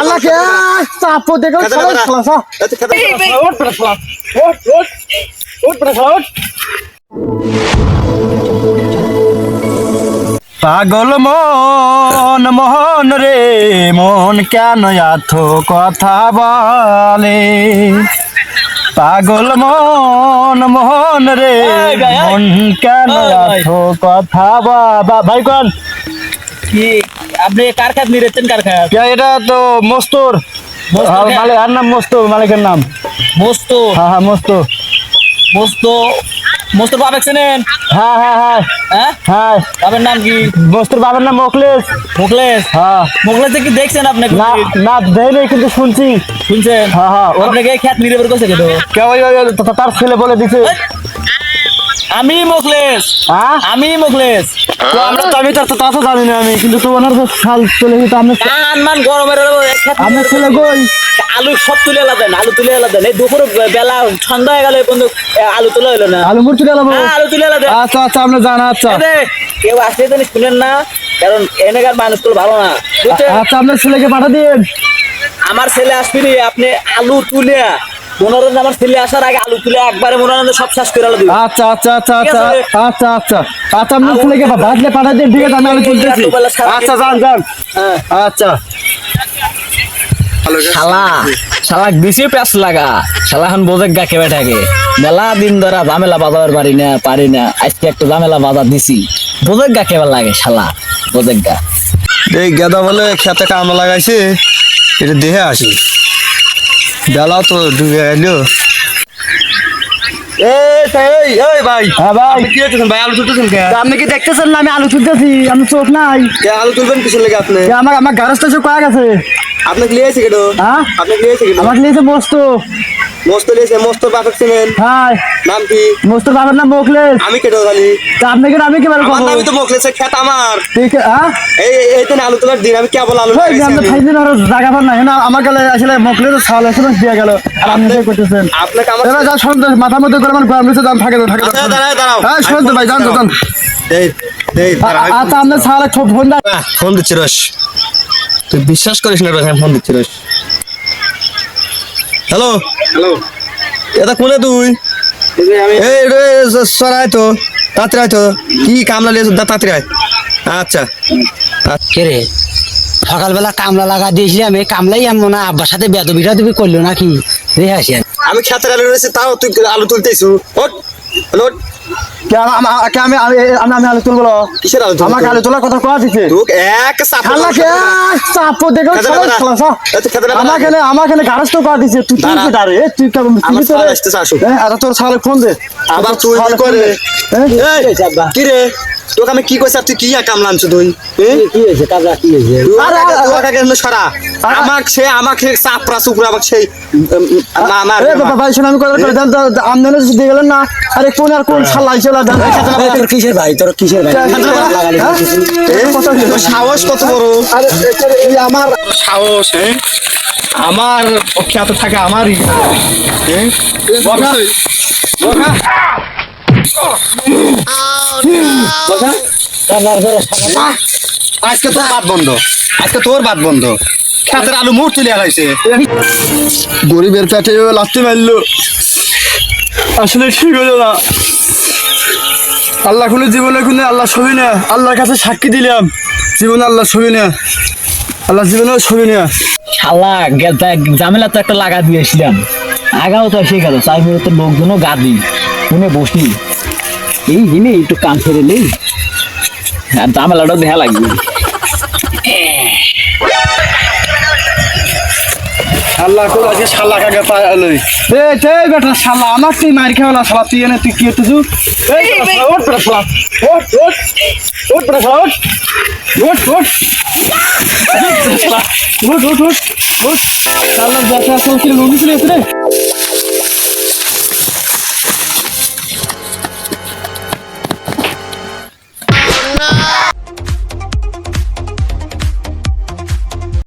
শালা কে চাপো দেখো শালা সা পাগল মন মোহন রে মন কেন এত কথা বলে পাগল মন মোহন রে মন কেন এত কথা ভাই কোন কি আপনি কার খাত নিরেছেন কার খাত? এটা তো মস্তুর মালিক আর নাম মস্তুর মালিকের নাম মস্তো হ্যাঁ মস্তু মস্তো মস্তোর বাপ চেনেন? হ্যাঁ হ্যাঁ হ্যাঁ হ্যাঁ হ্যাঁ বাবার নাম কি? মস্তুর বাবার নাম মোকলেশ মুখলেশ। হ্যাঁ মুখলেশ কি দেখছেন আপনি? না না দেয়নি কিন্তু শুনছি শুনছেন? হ্যাঁ হ্যাঁ আপনাকে খ্যাত নিরে বের করছে কেন? কেউ তার ছেলে বলে দিছে আমি মুখলেশ হ্যাঁ আমি মুখলেশ। তো আমরা তো আমি তা তো জানি না আমি কিন্তু তোমার তো শাল চলে যেত আমরা কান মান গরমের আমরা ছেলে কই আলু সব তুলে এলাদেন আলু তুলে এলাদেন এই দুপুর বেলা সন্ধ্যা হয়ে গেল বন্ধু আলু তুলে হইলো না। আলু মুড় চলে যাবো আলু তুলে এলাদেন। আচ্ছা আচ্ছা আমরা জানা আচ্ছা কেউ আসলে তো শুনেন না কারণ এনেকার মানুষগুলো ভালো না বুঝছেন? আচ্ছা আপনার ছেলেকে পাঠা দিন আমার ছেলে আসবিনি আপনি আলু তুলে মনোরঞ্জন আমার ছেলে আসার আগে আলু তুলে একবারে মনোরঞ্জন সব শেষ করে দিবেন। আচ্ছা আচ্ছা আচ্ছা ঠিক আচ্ছা আছে? আচ্ছা আচ্ছা আচ্ছা আপনার ছেলেকে ভাজলে পাঠা দিন ঠিক আছে আমি আলু তুলতেছি আচ্ছা যান যান হ্যাঁ। আচ্ছা শালা শালা বেশি প্যাস লাগা শালা এখন বোঝেক গা কেবে থাকে মেলা দিন ধরা ঝামেলা বাজাবার পারি না আজকে একটা ঝামেলা বাজার দিছি বোঝেক গা কেবে লাগে শালা বোঝেক গা। এই গেদা বলে খেতে কামড়া লাগাইছে এটা দেহে আসি বেলা তো ডুবে এলো ভাই হ্যাঁ ভাই কি হচ্ছে ভাই আলু তুলতেছেন কে আপনি কি দেখতেছেন না আমি আলু তুলতেছি আমি চোখ নাই আলু তুলবেন কিসের লেগে আপনি আমার গারস্থ সব কয়া গেছে আপনাকে লিয়েছে কেন হ্যাঁ আপনাকে লিয়েছে কেন আমাকে লিয়েছে মস্ত মস্ত লিয়েছে মস্ত বাপক চিনেন হ্যাঁ নাম কি মস্ত বাবার নাম মোকলেশ আমি কেন জানি তা আপনাকে আমি কি বলবো আমার নামই তো মোকলেশের খেত আমার ঠিক হ্যাঁ এই তো আলু তোলার দিন আমি কেবল আলু লাগাইছি আমি খাইছেন আর জায়গা পার না না আমার গেলে আসলে মোকলেশের ছাল এসে দিয়ে গেল আর আপনি কি করতেছেন আপনাকে আমার যা শুনতে মাথা মধ্যে করে আমার গরম নিচে দাম থাকে দাঁড়াও দাঁড়াও হ্যাঁ শুনতে ভাই জান জান এই আচ্ছা আপনি ছালে ফোন দিচ্ছি রস তুই বিশ্বাস করিস না রস ফোন দিচ্ছি রস হ্যালো হ্যালো এটা কোনে তুই এই রে সরাই তো তাড়াতাড়ি তো কি কামলা লিয়েছ তাড়াতাড়ি আচ্ছা কে রে সকালবেলা কামলা লাগা দিয়েছিলাম এই কামলাই আনবো না আব্বার সাথে বেদবিটা তুমি করলো নাকি রেখে আসি আমি খেতের আলু রয়েছে তাও তুই আলু তুলতেছ আমি আলু তুলবো কিসের আলু আমাকে আলু তোলার কথা কোয়া দিচ্ছে আমাকে গারস্থ কোয়া দিচ্ছে তুই তুই তোর ছালে ফোন দে আবার তুই করে কি রে তোকে আমি কি কইছি তুই কি কামলা আনছো তুই কি হয়েছে কাজা কি হয়েছে সরা আমাকে চাপড়া চুপড়া আমাকে সেই ভাই শোন আমি কথা করে আমদানি দিয়ে গেলেন না আরে কোন আর কোন শালা আইছলা তোর কিসের ভাই তোর কিসের ভাই সাহস কত বড় আরে আমার সাহস আমার খ্যাত থাকে আমারই আজকে তোর বাদ বন্ধ আজকে তোর বাদ বন্ধ খেতের আলু মুখ তুলে হারাইছে গরিবের পেটে লাথি মারলো আসলে ঠিক হলো না আল্লাহ কোনো জীবনে কোনো আল্লাহ ছবি না আল্লাহর কাছে সাক্ষী দিলাম জীবনে আল্লাহ ছবি না আল্লাহ জীবনেও ছবি না শালা ঝামেলা তো একটা লাগা দিয়েছিলাম আগাও তো এসে গেল তাই তো লোকজনও গা দিই শুনে বসি এই হিনে একটু কান ফেরে নেই আর ঝামেলাটা দেখা লাগবে আল্লাহ কোন আছে শালা কাকে পাইলই এই বেটা শালা আমার তুই মার খাওয়ালা শালা তুই এনে তুই কি হতেছু এই ওঠ বেটা শালা ওঠ বেটা শালা ওঠ শালা ওঠ শালার বেটা তো কি লোক ছিল রে